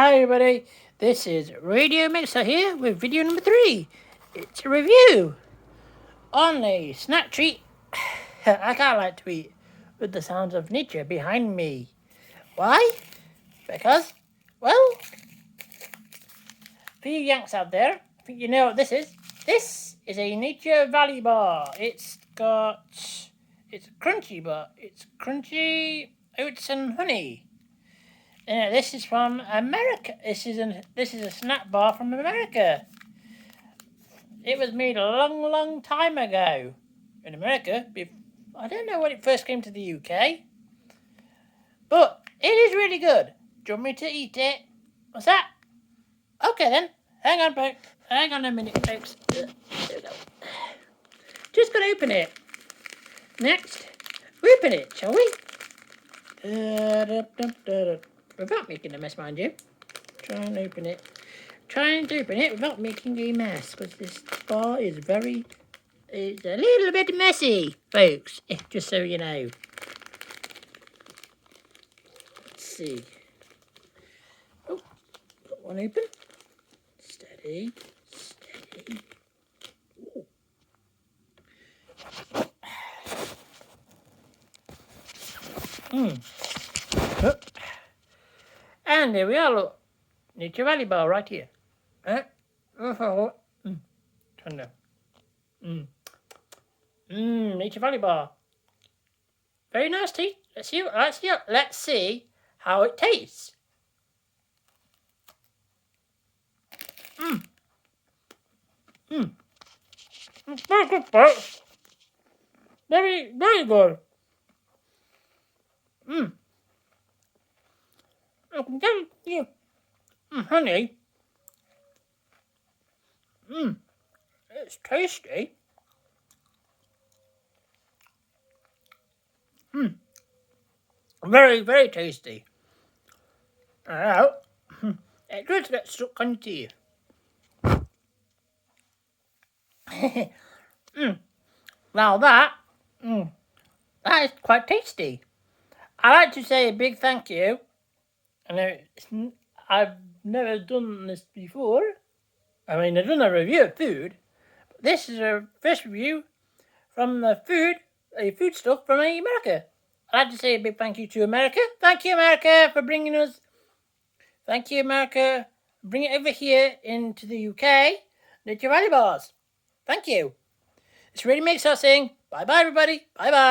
Hi everybody, this is Radio Mixer here with video number 3. It's a review on a snack treat I can't like to eat with the sounds of nature behind me. Why? Because, well, for you Yanks out there, I think you know what this is. This is a Nature Valley bar. It's crunchy, but it's crunchy oats and honey. This is from America. This is a snack bar from America. It was made a long time ago in America. I don't know when it first came to the UK, but it is really good. Do you want me to eat it? What's that? Okay then. Hang on a minute, folks. There we go. Just gotta open it. Next, we open it, shall we? Without making a mess, mind you. Try and open it without making a mess, because this bar is it's a little bit messy, folks, just so you know. Let's see. Oh, got one open. Steady. Ooh. And there we are, look. Nature Valley bar right here. Turn down. Nature Valley bar. Very nice taste. Let's see how it tastes. Very good, folks. Very good. I can tell you. Honey. It's tasty. Very tasty. Now, it does get stuck on your teeth. Now that is quite tasty. I'd like to say a big thank you. I've never done this before. I mean, I've done a review of food, but this is a first review from a food stuff from America. I'd like to say a big thank you to America. Thank you, America, for bringing us. Thank you, America, bring it over here into the UK. Nature Valley bars. Thank you. This really makes us sing. Bye-bye, everybody. Bye-bye.